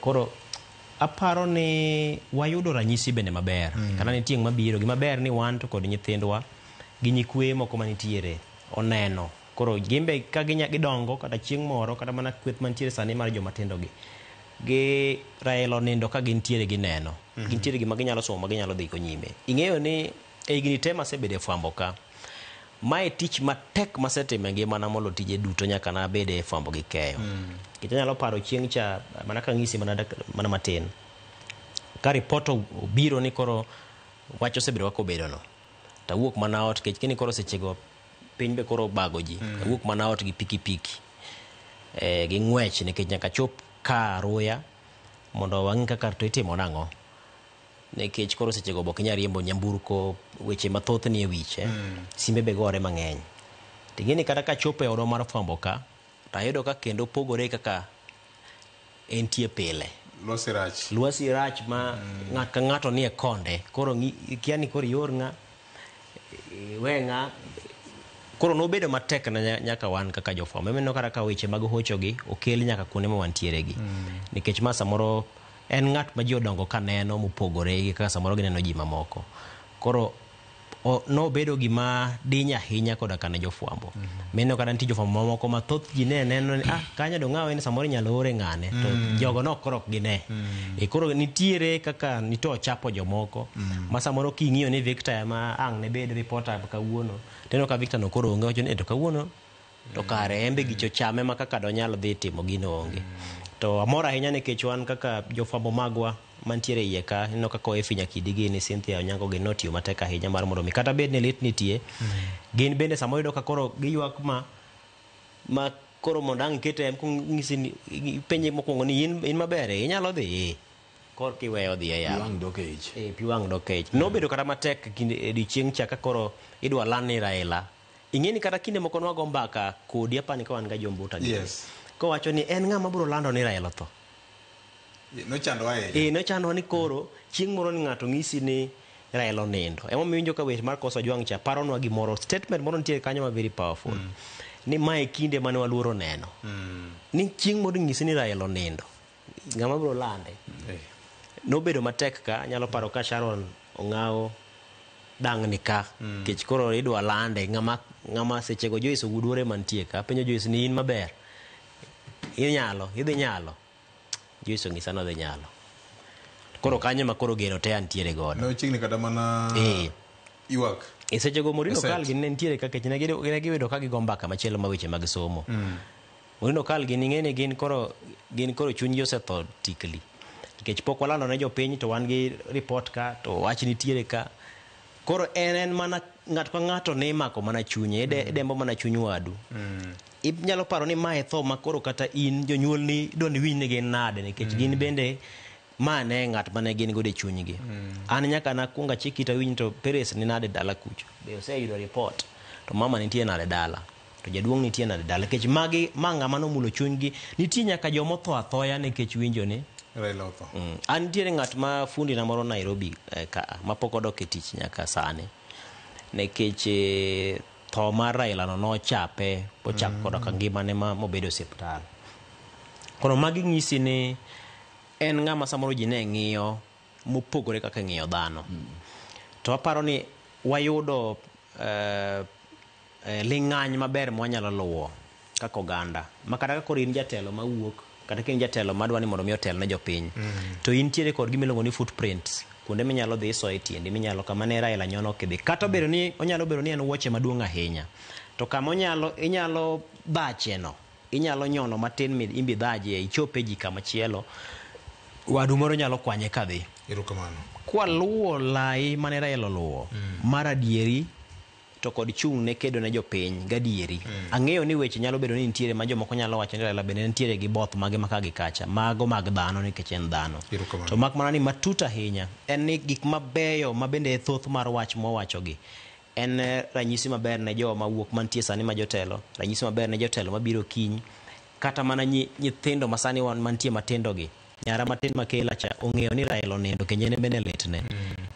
Koro aparo ni wayudo ranyisi bende maber kana ni tieng' mabiro gima ber ni wan to kod nyithindwa gi nyikwe moko manitiere oneno koro gimbe ka gidongo kata chieng' moro kata mana kweth mantiere sani mar joma tindo gi Raila onindo ka gintiere gineno gintiere gima ginyalo somo ma ginyalo dhi nyime. Ing'eyo ni e higni te masebede fwambo ka mae tich matek masetimo e ngimana molo tije duto nyaka nabede e fwambo gi keyo. Kich anyalo paro chieng' cha mana ka ng'isi mana matin ka ripot obiro ni koro wach osebedo kaka obedono tawuok mana ot kech kini koro sechego piny be koro bago ji awuok mana ot gi pikipiki gi ng'wech nikech nyaka chop ka Aruya mondo wang'i kaka to itimo nang'o nikech koro sechego bok inya riembo nyamburko weche mathoth ni e wiche simbe be gore mang'eny tingini kata ka chopo e odwa mar fwambo ka tayudo ka kendo pogore kaka entie pile lwasi rach ma ng'at ka ng'ato nie konde koro kia ni koro yor ng'a we ng'a koro nobedo matek na nyaka wan kaka jofwambo emeno kata ka weche mag hochogi okel nyaka kuonde ma wantiere gi nikech ma samoro en ng'at ma ji odongo ka neno mopogore gi kaka samoro gineno ji mamoko koro nobedo gima diny ahinya koda ka ne jofwambo meno kata nitie jofwambo mamoko mathoth ji ne neno ni kanya do ng'awa ni samoro inyalo ore ng'ane to jogo no koro ok gine koro nitiere kaka nito chapo jomoko ma samoro king'iyo ni Victor ema ang' ne bed reporter kawuono teno ka Victor no koro onge wacho ni to kawuono to kare embe gicho chame ma kaka do nyalo dhi timo gino onge to amora ahinya nikech wan kaka jofwambo magwa mantiere iye ka ino kaka Efinya Kidigi ni Cynthia Onyango gi notiyo matek ahinya mar mondo mi kata bed ni lit nitie gin bende samoro yudo ka koro giywak ma koro mondo ang' kete ng'isi ni penye mokwongo ni in maber inyalo dhi kor kiweyo dhi e yawo pi wang' dokech nobedo kata matek kinde chieng' cha ka koro idwa lan ni Raila ing'eni kata kinde moko nwago mbaka kodi apani ka wan ga jombuta kowacho ni en ng'ama biro lando ni Raila tho nochandwa ni koro chieng' moro ni ng'ato ng'isi ni Raila onindo ema miwinjo ka weche mar koso jwang' cha paronwa gimoro statement moro nitie kanyo ma very powerful ni mae kinde mane waluoro neno ni chieng' moro ng'isi ni Raila onindo ng'ama biro lande nobedo matek ka nyalo paro ka Sharon Ong'ao dang' ni ka kech koro idwa lande ng'ama sechego Joyce Oguduore mantie ka penjo Joyce ni in maber idhi nyalo Joyce ong'isa no dhi nyalo koro kanyo ma koro geno te antiere godo no chiegni kada mana iwak sechego Morindo Kalgi ne ntiere ka kech ne gibedo ka gigo mbaka machielo ma weche mag somo Morindo Kalgi ng'eni gin koro chunygi osetho tikli nikech pok walando ne jopiny to wan gi report ka to wach nitiere ka koro en mana ng'ato ka ng'ato ne mako mana chunye edembo mana chuny wadu inyalo paro ni mae tho ma koro kata in jonyuol ni doni winy ne gin nade nikech gin bende ma ne ng'at mane gin godo e chunygi an nyaka nakwonga chikita winy to Peres ni nade dala kucho be oseyudo report to mama nitie nade dala to jaduong' nitie nade dala nikech magi ma ng'ama nomulo chunygi nitie nyaka jomotho athoya nikech winjo ni Raila otho an nitiere ng'at ma fundi na moro Nairobi ka ma pok odok e tich nyaka sani nikech tho mar Raila no nochape pochak koda ka ngimane mobedo osiptal kono magi ng'isi ni en ng'ama samoro ji ne ng'iyo mopogore kaka ng'iyo dhano to aparo ni wayudo ling'any maber mwanyalo luwo kaka oganda makata ka koro in jatelo mawuok kata ka in jatelo madwa ni mondo mi otel ne jopiny to intiere kod gimiluongo ni footprints kuonde minyalo dhi so e tiendi minyalo kama ne Raila nyono kidhi kata bedo ni onyalo bedo ni en wuoche maduong' ahinya to kama inyalo dhache no inyalo nyono matin imbi dhaje ichope ji kama chielo wadu moro nyalo kwanye kadhi kwa luwo lai mane Raila luwo mar adieri to kod chung' ne kedo ne jopiny gadieri ang'eyo ni weche nyalo bedo ni nitiere ma jomoko nyalo wacho ni Raila bende nitiere gi both mage maka gi kacha mago mag dhano nikech en dhano to mak mana ni matut ahinya en ni gik mabeyo ma bende thoth mar wach mowachogi en ranyisi maber ne joma wuok mantie sani ma jotelo ranyisi maber ne jotelo mabiro kiny kata mana nyithindo masani mantie matindo gi nyara matin makela cha ong'eyo ni Raila onindo kenyene bende litne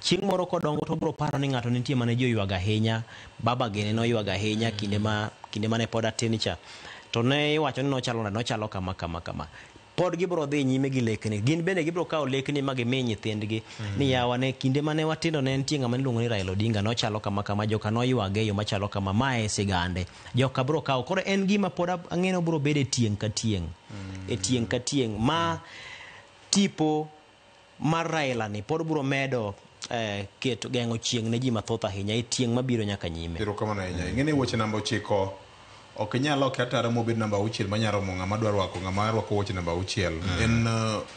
chieng' moro kodongo to bro paro ni ng'ato nitie mane jo ywag ahinya baba gene no ywag ahinya kinde mane pod atin cha to ne iwacho ni nochalo kama pod gibro dhi nyime gi lekni gin bende gibro kawo lekni ma gimi nyithindgi ni yawane kinde mane watindo ne nitie ng'ama niluongo ni Raila Odinga nochalo kama joka noywage e yo machalo kama mae sigande joka bro kawo koro en gima pod ang'eno bro bedo e tieng' ka tieng' ma tipo mar Raila ni pod bro medo keto geng'o chieng' ne ji mathoth ahinya e tieng' mabiro nyaka nyime. Erokamano ahinya. Ing'eni wuoche namba 9 ok inyal loke atara mobed namba 6 manyalo romo ng'ama dwa rwako wuoche namba 6 en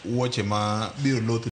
wuoche ma biro loth